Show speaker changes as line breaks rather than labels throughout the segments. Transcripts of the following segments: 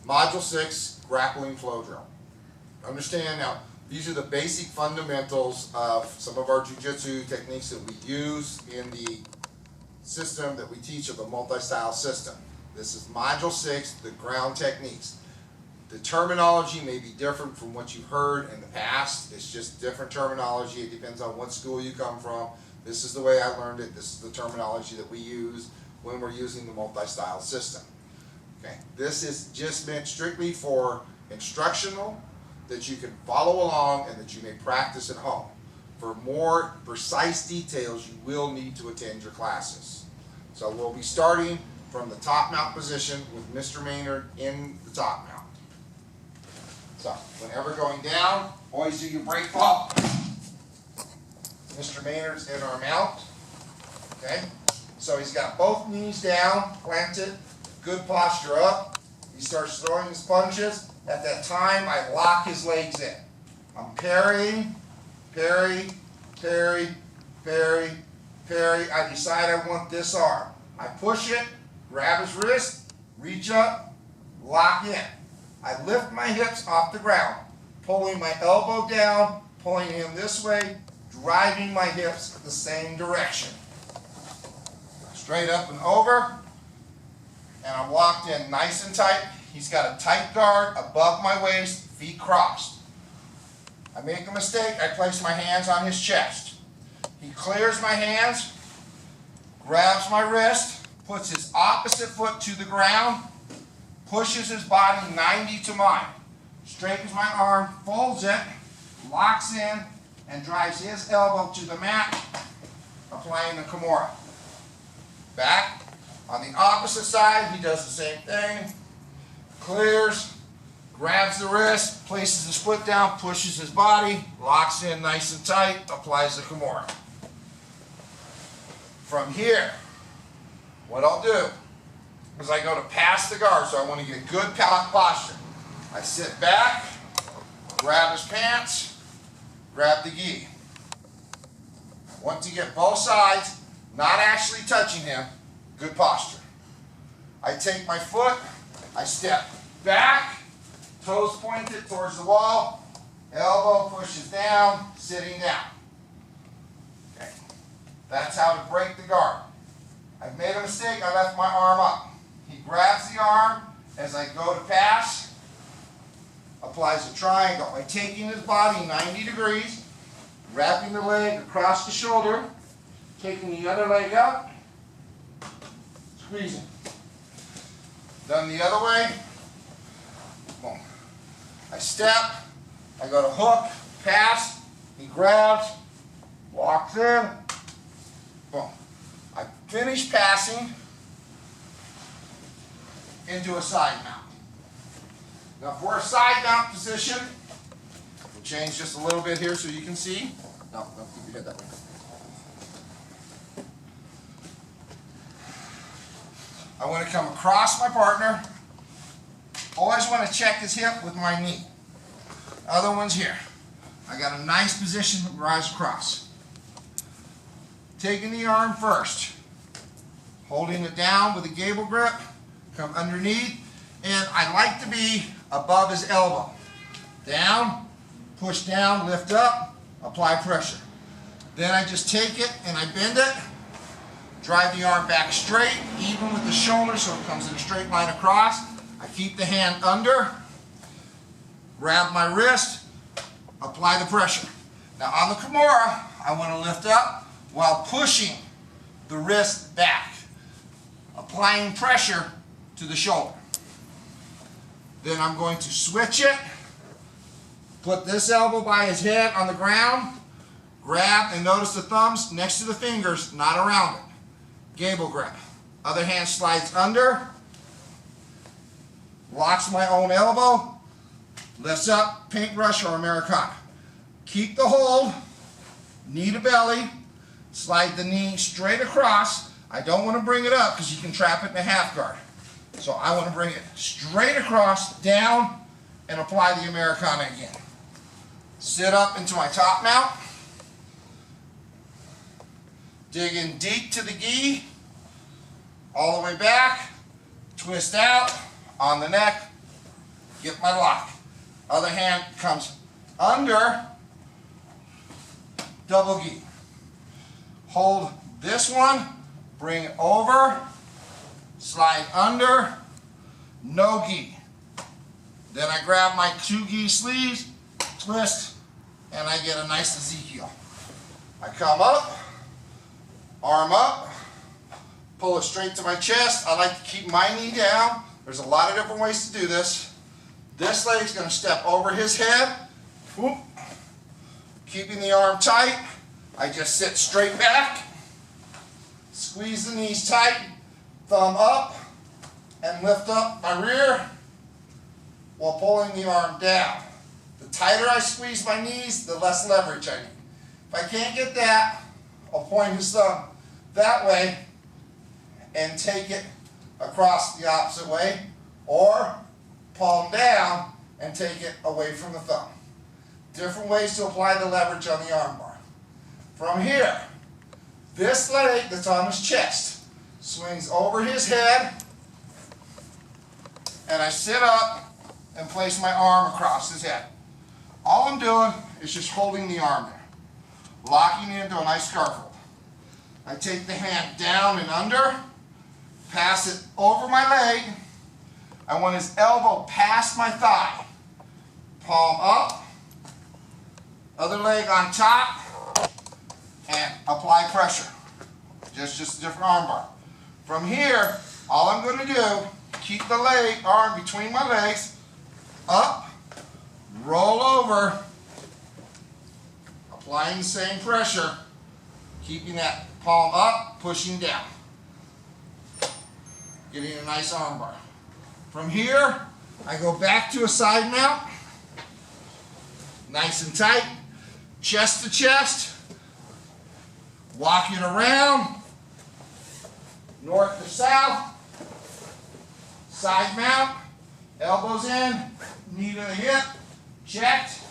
Module 6, Grappling Flow Drill. Understand now, these are the basic fundamentals of some of our jiu-jitsu techniques that we use in the system that we teach of the multi-style system. This is Module 6, the ground techniques. The terminology may be different from what you've heard in the past. It's just different terminology. It depends on what school you come from. This is the way I learned it. This is the terminology that we use when we're using the multi-style system. Okay. This is just meant strictly for instructional, that you can follow along and that you may practice at home. For more precise details, you will need to attend your classes. So we'll be starting from the top mount position with Mr. Maynard in the top mount. So whenever going down, always do your break fall. Mr. Maynard's in our mount. Okay? So he's got both knees down, planted, good posture up. He starts throwing his punches. At that time, I lock his legs in. I'm parrying, parry, parry, parry, parry. I decide I want this arm. I push it, grab his wrist, reach up, lock in. I lift my hips off the ground, pulling my elbow down, pulling him this way, driving my hips the same direction. Straight up and over, and I'm locked in nice and tight. He's got a tight guard above my waist, feet crossed. I make a mistake, I place my hands on his chest. He clears my hands, grabs my wrist, puts his opposite foot to the ground, pushes his body 90 to mine, straightens my arm, folds it, locks in, and drives his elbow to the mat, applying the Kimura. Back. On the opposite side, he does the same thing. Clears, grabs the wrist, places his foot down, pushes his body, locks in nice and tight, applies the Kimura. From here, what I'll do is I go to pass the guard, so I want to get a good posture. I sit back, grab his pants, grab the gi. Once you get both sides, not actually touching him, good posture. I take my foot, I step back, toes pointed towards the wall, elbow pushes down, sitting down. Okay. That's how to break the guard. I've made a mistake, I left my arm up. He grabs the arm as I go to pass, applies a triangle by taking his body 90 degrees, wrapping the leg across the shoulder, taking the other leg up, squeezing. Done the other way. Boom. I step, I go to hook, pass, he grabs, walks in, boom. I finish passing into a side mount. Now for a side mount position, we'll change just a little bit here so you can see. No, keep your head that way. I want to come across my partner. Always want to check his hip with my knee. Other one's here. I got a nice position to rise across. Taking the arm first. Holding it down with a gable grip. Come underneath. And I like to be above his elbow. Down, push down, lift up, apply pressure. Then I just take it and I bend it. Drive the arm back straight, even with the shoulder, so it comes in a straight line across. I keep the hand under, grab my wrist, apply the pressure. Now on the Kimura, I want to lift up while pushing the wrist back, applying pressure to the shoulder. Then I'm going to switch it, put this elbow by his head on the ground, grab, and notice the thumbs next to the fingers, not around it. Gable grip. Other hand slides under, locks my own elbow, lifts up, paintbrush or Americana. Keep the hold, knee to belly, slide the knee straight across. I don't want to bring it up because you can trap it in a half guard. So I want to bring it straight across, down, and apply the Americana again. Sit up into my top mount. Dig in deep to the gi, all the way back, twist out, on the neck, get my lock. Other hand comes under, double gi. Hold this one, bring it over, slide under, no gi. Then I grab my 2 gi sleeves, twist, and I get a nice Ezekiel. I come up, arm up, pull it straight to my chest. I like to keep my knee down. There's a lot of different ways to do this. This leg's going to step over his head. Whoop. Keeping the arm tight, I just sit straight back, squeeze the knees tight, thumb up, and lift up my rear while pulling the arm down. The tighter I squeeze my knees, the less leverage I need. If I can't get that, I'll point his thumb that way and take it across the opposite way, or palm down and take it away from the thumb. Different ways to apply the leverage on the arm bar. From here, this leg that's on his chest swings over his head, and I sit up and place my arm across his head. All I'm doing is just holding the arm there, locking into a nice scarf hold. I take the hand down and under, pass it over my leg. I want his elbow past my thigh. Palm up, other leg on top, and apply pressure. Just a different arm bar. From here, all I'm going to do, keep the arm between my legs, up, roll over, applying the same pressure, keeping that palm up, pushing down. Getting a nice arm bar. From here, I go back to a side mount, nice and tight, chest to chest, walking around, north to south, side mount, elbows in, knee to the hip, checked,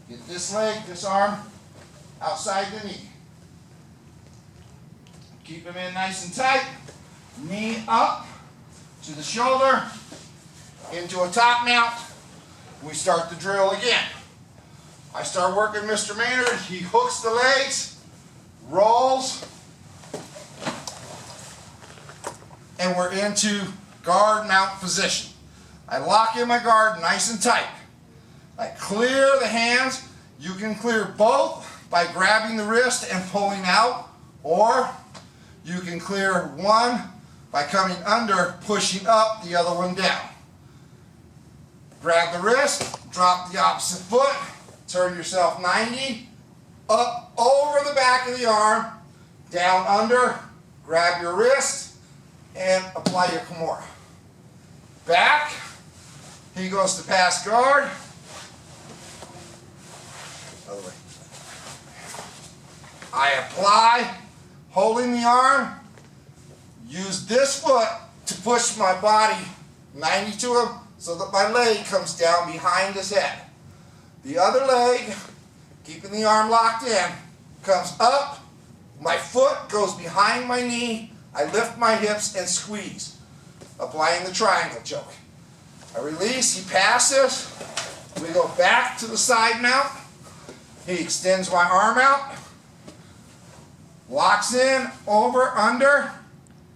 get this leg, this arm outside the knee. Keep them in nice and tight, knee up to the shoulder, into a top mount. We start the drill again. I start working Mr. Maynard. He hooks the legs, rolls, and we're into guard mount position. I lock in my guard nice and tight. I clear the hands. You can clear both by grabbing the wrist and pulling out, or you can clear one by coming under, pushing up, the other one down. Grab the wrist, drop the opposite foot, turn yourself 90, up over the back of the arm, down under, grab your wrist, and apply your Kimura. Back, he goes to pass guard. Other way. I apply, holding the arm, use this foot to push my body 90 to him, so that my leg comes down behind his head. The other leg, keeping the arm locked in, comes up, my foot goes behind my knee, I lift my hips and squeeze, applying the triangle choke. I release, he passes, we go back to the side mount, he extends my arm out, locks in, over, under,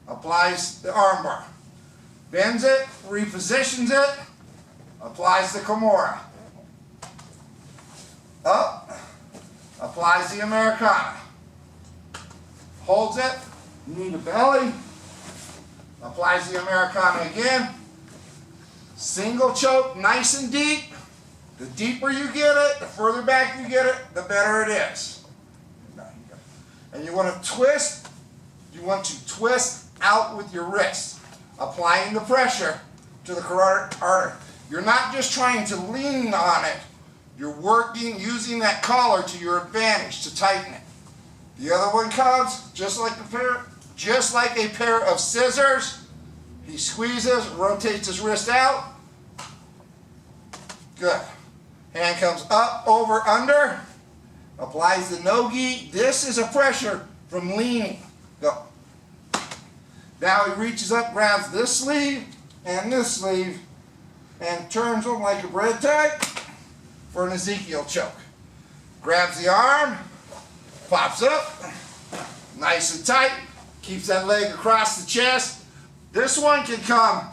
applies the arm bar. Bends it, repositions it, applies the Kimura. Up, applies the Americana. Holds it, knee to belly, applies the Americana again. Single choke, nice and deep. The deeper you get it, the further back you get it, the better it is. And you want to twist, out with your wrist, applying the pressure to the carotid artery. You're not just trying to lean on it, you're working, using that collar to your advantage to tighten it. The other one comes just like a pair of scissors. He squeezes, rotates his wrist out. Good. Hand comes up, over, under, applies the no-gi. This is a pressure from leaning. Go. Now he reaches up, grabs this sleeve and this sleeve, and turns them like a bread tie for an Ezekiel choke. Grabs the arm, pops up, nice and tight, keeps that leg across the chest. This one can come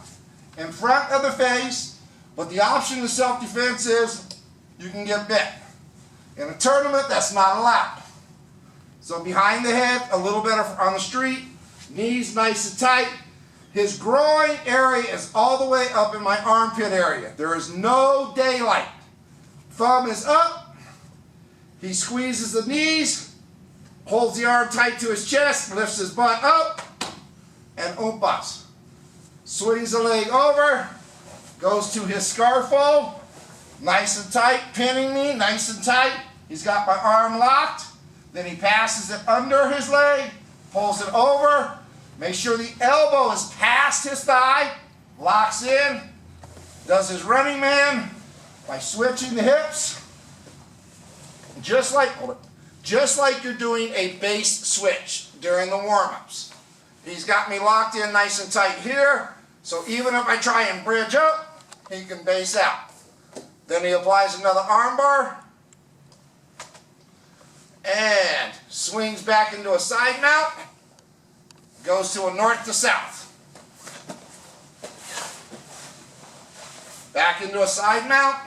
in front of the face, but the option to self-defense is you can get bit. In a tournament, that's not allowed. So behind the head, a little bit on the street, knees nice and tight. His groin area is all the way up in my armpit area. There is no daylight. Thumb is up. He squeezes the knees, holds the arm tight to his chest, lifts his butt up, and oompas. Swings the leg over, goes to his scarfo, nice and tight, pinning me, nice and tight. He's got my arm locked. Then he passes it under his leg, pulls it over, make sure the elbow is past his thigh, locks in, does his running man by switching the hips, just like you're doing a base switch during the warm-ups. He's got me locked in nice and tight here, so even if I try and bridge up, he can base out. Then he applies another armbar, and swings back into a side mount, goes to a north to south. Back into a side mount,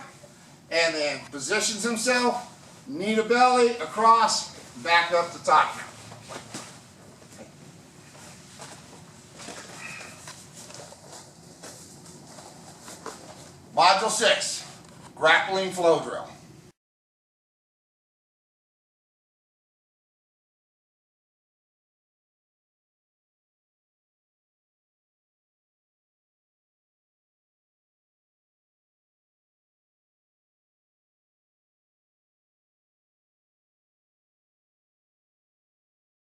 and then positions himself, knee to belly, across, back up to top mount. Module 6, grappling flow drill.